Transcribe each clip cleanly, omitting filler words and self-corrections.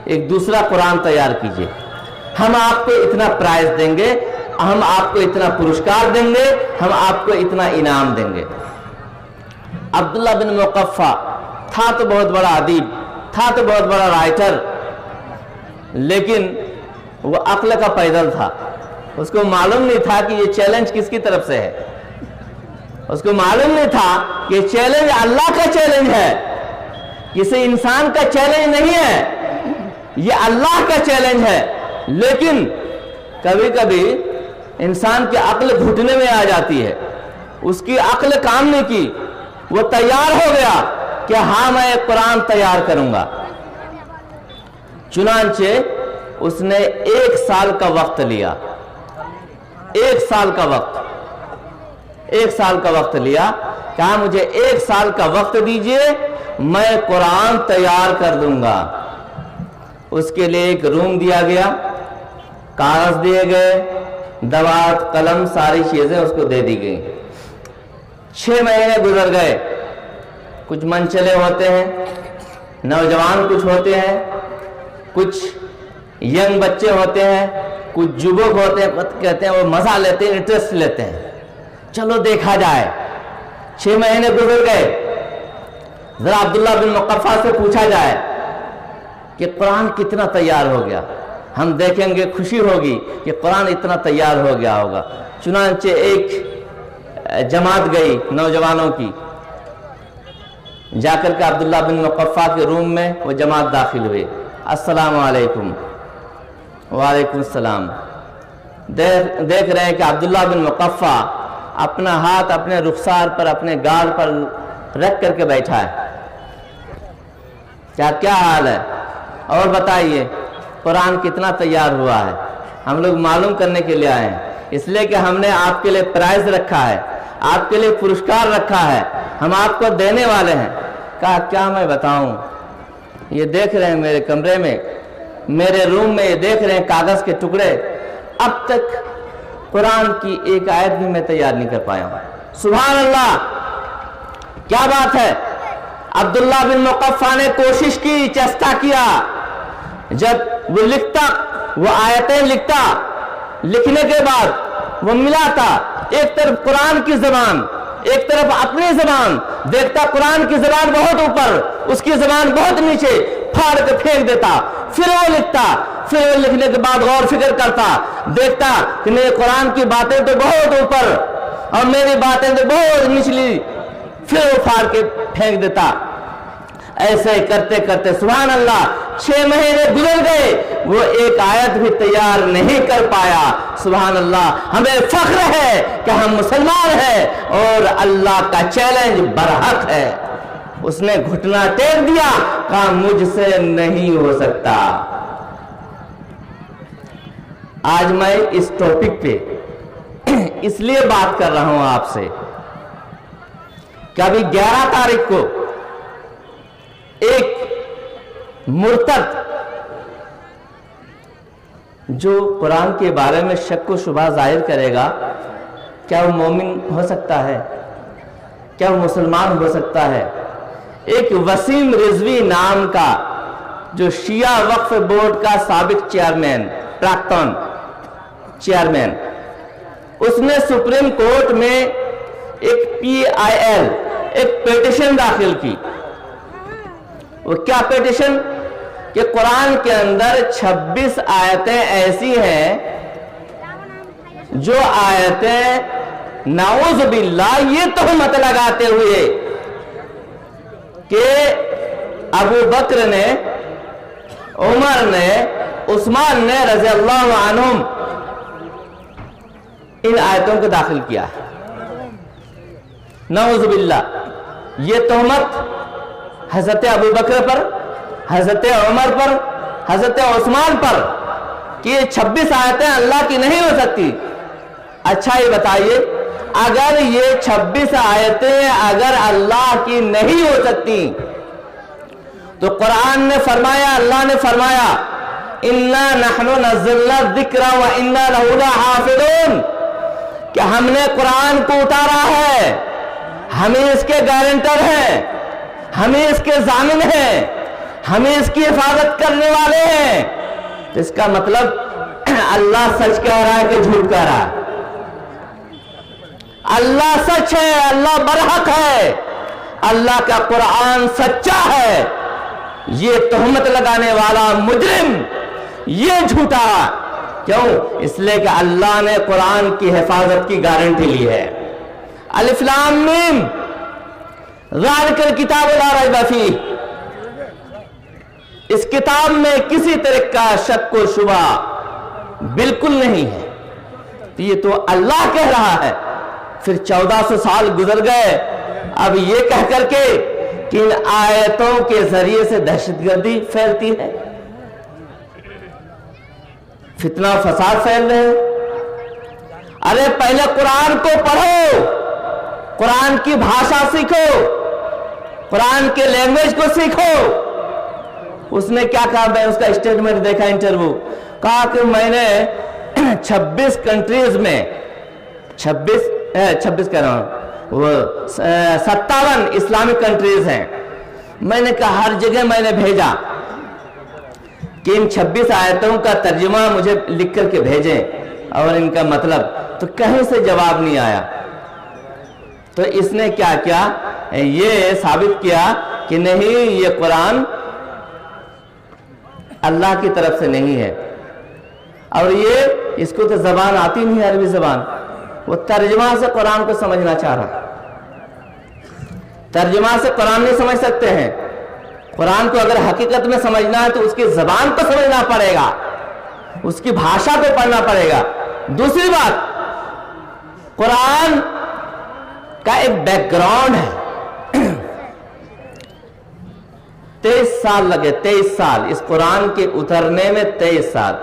ایک دوسرا قرآن تیار کیجئے، ہم آپ کو اتنا پرائز دیں گے، ہم آپ کو اتنا پرسکار دیں گے، ہم آپ کو اتنا انعام دیں گے۔ عبداللہ بن مقفع تھا تو بہت بڑا ادیب، تھا تو بہت بڑا رائٹر، لیکن وہ عقل کا پیدل تھا۔ اس کو معلوم نہیں تھا کہ یہ چیلنج کس کی طرف سے ہے، اس کو معلوم نہیں تھا کہ یہ چیلنج اللہ کا چیلنج ہے، کسی انسان کا چیلنج نہیں ہے، یہ اللہ کا چیلنج ہے۔ لیکن کبھی کبھی انسان کی عقل گھٹنے میں آ جاتی ہے، اس کی عقل کام نہیں کی، وہ تیار ہو گیا کہ ہاں میں ایک قرآن تیار کروں گا۔ چنانچہ اس نے 1 سال کا وقت لیا، 1 سال کا وقت لیا، کہا مجھے 1 سال کا وقت دیجئے، میں قرآن تیار کر دوں گا۔ اس کے لیے ایک روم دیا گیا، کاغذ دیے گئے، دوات، قلم، ساری چیزیں اس کو دے دی گئی۔ 6 مہینے گزر گئے، کچھ منچلے ہوتے ہیں، نوجوان کچھ ہوتے ہیں، کچھ ینگ بچے ہوتے ہیں، کچھ جوبک ہوتے ہیں، کہتے ہیں وہ مزہ لیتے ہیں، انٹرسٹ لیتے ہیں، چلو دیکھا جائے۔ 6 مہینے گزر گئے، ذرا عبداللہ بن مقفع سے پوچھا جائے کہ قرآن کتنا تیار ہو گیا، ہم دیکھیں گے، خوشی ہوگی کہ قرآن اتنا تیار ہو گیا ہوگا۔ چنانچہ ایک جماعت گئی نوجوانوں کی، جا کر کے عبداللہ بن مقفع کے روم میں وہ جماعت داخل ہوئی۔ السلام علیکم، وعلیکم السلام۔ دیکھ رہے ہیں کہ عبداللہ بن مقفع اپنا ہاتھ اپنے رخسار پر، اپنے گال پر رکھ کر کے بیٹھا ہے۔ کیا حال ہے؟ اور بتائیے قرآن کتنا تیار ہوا ہے؟ ہم لوگ معلوم کرنے کے لیے آئے ہیں، اس لیے کہ ہم نے آپ کے لیے پرائز رکھا ہے، آپ کے لیے پرسکار رکھا ہے، ہم آپ کو دینے والے ہیں۔ کہا کیا میں بتاؤں، یہ دیکھ رہے ہیں میرے کمرے میں، میرے روم میں، یہ دیکھ رہے ہیں کاغذ کے ٹکڑے، اب تک قرآن کی ایک آیت بھی میں تیار نہیں کر پایا ہوں۔ سبحان اللہ، کیا بات ہے! عبداللہ بن مقفع نے کوشش کی، چیسٹا کیا، جب وہ لکھتا، وہ آیتیں لکھتا، لکھنے کے بعد وہ ملاتا، ایک طرف قرآن کی زبان، ایک طرف اپنی زبان، دیکھتا قرآن کی زبان بہت اوپر، اس کی زبان بہت نیچے، پھاڑ کے پھینک دیتا، پھر وہ لکھتا، پھر وہ لکھنے کے بعد غور فکر کرتا، دیکھتا کہ میرے قرآن کی باتیں تو بہت اوپر اور میری باتیں تو بہت نچلی، پھر وہ پھاڑ کے پھینک دیتا۔ ایسے کرتے کرتے سبحان اللہ 6 مہینے گزر گئے، وہ ایک آیت بھی تیار نہیں کر پایا۔ سبحان اللہ، ہمیں فخر ہے کہ ہم مسلمان ہیں اور اللہ کا چیلنج برحق ہے۔ اس نے گھٹنا ٹیک دیا، کہا مجھ سے نہیں ہو سکتا۔ آج میں اس ٹاپک پہ اس لیے بات کر رہا ہوں آپ سے کہ ابھی 11 تاریخ کو ایک مرتد جو قرآن کے بارے میں شک و شبہ ظاہر کرے گا، کیا وہ مومن ہو سکتا ہے؟ کیا وہ مسلمان ہو سکتا ہے؟ ایک وسیم رضوی نام کا جو شیعہ وقف بورڈ کا سابق چیئرمین، پراکتن چیئرمین، اس نے سپریم کورٹ میں ایک PIL ایک پیٹیشن داخل کی۔ وہ کیا پیٹیشن؟ کہ قرآن کے اندر 26 آیتیں ایسی ہیں جو آیتیں نعوذ باللہ یہ تہمت لگاتے ہوئے کہ ابو بکر نے، عمر نے، عثمان نے رضی اللہ عنہم ان آیتوں کو داخل کیا ہے۔ نعوذ باللہ، یہ تہمت حضرت ابو بکر پر، حضرت عمر پر، حضرت عثمان پر کہ یہ 26 آیتیں اللہ کی نہیں ہو سکتی۔ اچھا یہ بتائیے، اگر یہ 26 آیتیں اگر اللہ کی نہیں ہو سکتی تو قرآن نے فرمایا، اللہ نے فرمایا اِنَّا نَحْنُ نَزَّلْنَا الذِّكْرَ وَإِنَّا لَهُ لَحَافِظُونَ، کہ ہم نے قرآن کو اتارا ہے، ہمیں اس کے گارنٹر ہیں، ہمیں اس کے ضامن ہیں، ہم اس کی حفاظت کرنے والے ہیں. تو اس کا مطلب اللہ سچ کہہ رہا ہے کہ جھوٹ کہہ رہا ہے؟ اللہ سچ ہے، اللہ برحق ہے، اللہ کا قرآن سچا ہے. یہ تہمت لگانے والا مجرم یہ جھوٹا. کیوں؟ اس لیے کہ اللہ نے قرآن کی حفاظت کی گارنٹی لی ہے. الف لام میم ذالک الکتاب لا ریب فیہ، اس کتاب میں کسی طرح کا شک و شبہ بالکل نہیں ہے. تو یہ تو اللہ کہہ رہا ہے. پھر 1400 سال گزر گئے، اب یہ کہہ کر کے کہ ان آیتوں کے ذریعے سے دہشت گردی پھیلتی ہے، فتنہ فساد پھیل رہے ہیں. ارے پہلے قرآن کو پڑھو، قرآن کی بھاشا سیکھو، قرآن کے لینگویج کو سیکھو. اس نے کیا کہا؟ میں اس کا اسٹیٹمنٹ دیکھا، انٹرویو، کہا کہ میں نے 26 کنٹریز میں 26 کہہ رہا ہوں، وہ 57 اسلامک کنٹریز ہیں. میں نے کہا ہر جگہ میں نے بھیجا کہ ان 26 آیتوں کا ترجمہ مجھے لکھ کر کے بھیجیں اور ان کا مطلب، تو کہیں سے جواب نہیں آیا. تو اس نے کیا کیا؟ یہ ثابت کیا کہ نہیں، یہ قرآن اللہ کی طرف سے نہیں ہے. اور یہ اس کو تو زبان آتی نہیں ہے، عربی زبان. وہ ترجمہ سے قرآن کو سمجھنا چاہ رہا. ترجمہ سے قرآن نہیں سمجھ سکتے ہیں. قرآن کو اگر حقیقت میں سمجھنا ہے تو اس کی زبان کو سمجھنا پڑے گا، اس کی بھاشا کو پڑھنا پڑے گا. دوسری بات، قرآن کا ایک بیک گراؤنڈ ہے. 23 سال لگے، 23 سال اس قرآن کے اترنے میں. 23 سال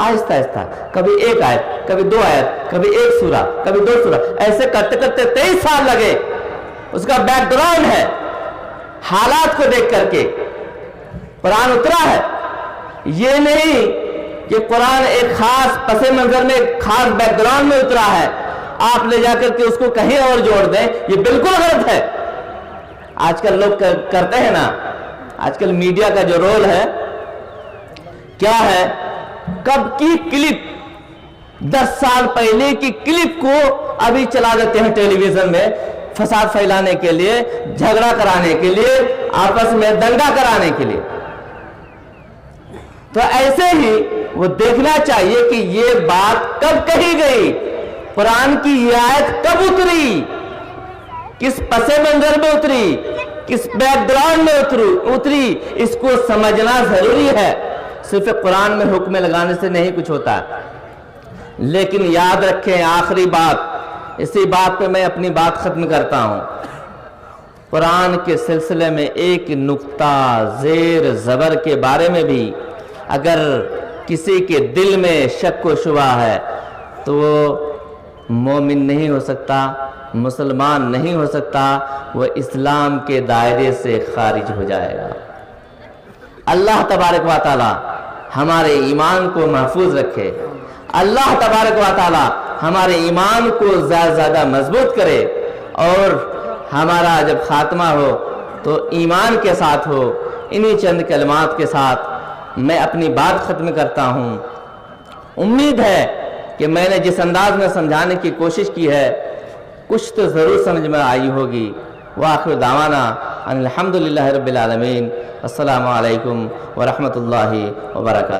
آہستہ آہستہ، کبھی ایک آیت، کبھی 2 آیت، کبھی ایک سورہ، کبھی 2 سورہ، ایسے کرتے کرتے 23 سال لگے. اس کا بیک گراؤنڈ ہے. حالات کو دیکھ کر کے قرآن اترا ہے. یہ نہیں کہ قرآن ایک خاص پس منظر میں، ایک خاص بیک گراؤنڈ میں اترا ہے، آپ لے جا کر کے اس کو کہیں اور جوڑ دیں. یہ بالکل غلط ہے. آج کل لوگ کرتے ہیں نا، آج کل میڈیا کا جو رول ہے کیا ہے، کب کی کلپ، 10 سال پہلے کی کلپ کو ابھی چلا دیتے ہیں ٹیلی ویژن میں، فساد پھیلانے کے لیے، جھگڑا کرانے کے لیے، آپس میں دنگا کرانے کے لیے. تو ایسے ہی وہ دیکھنا چاہیے کہ یہ بات کب کہی گئی، قرآن کی یہ آیت کب اتری، کس پس منظر میں اتری، کس بیک گراؤنڈ میں اتری. اس کو سمجھنا ضروری ہے. صرف قرآن میں حکم لگانے سے نہیں کچھ ہوتا. لیکن یاد رکھیں، آخری بات، اسی بات پہ میں اپنی بات ختم کرتا ہوں. قرآن کے سلسلے میں ایک نقطہ زیر زبر کے بارے میں بھی اگر کسی کے دل میں شک و شبہ ہے تو وہ مومن نہیں ہو سکتا، مسلمان نہیں ہو سکتا، وہ اسلام کے دائرے سے خارج ہو جائے گا. اللہ تبارک و تعالی ہمارے ایمان کو محفوظ رکھے. اللہ تبارک و تعالی ہمارے ایمان کو زیادہ زیادہ مضبوط کرے، اور ہمارا جب خاتمہ ہو تو ایمان کے ساتھ ہو. انہی چند کلمات کے ساتھ میں اپنی بات ختم کرتا ہوں. امید ہے کہ میں نے جس انداز میں سمجھانے کی کوشش کی ہے کچھ تو ضرور سمجھ میں آئی ہوگی. وآخر دعوانا ان الحمدللہ رب العالمین. السلام علیکم ورحمۃ اللہ وبرکاتہ.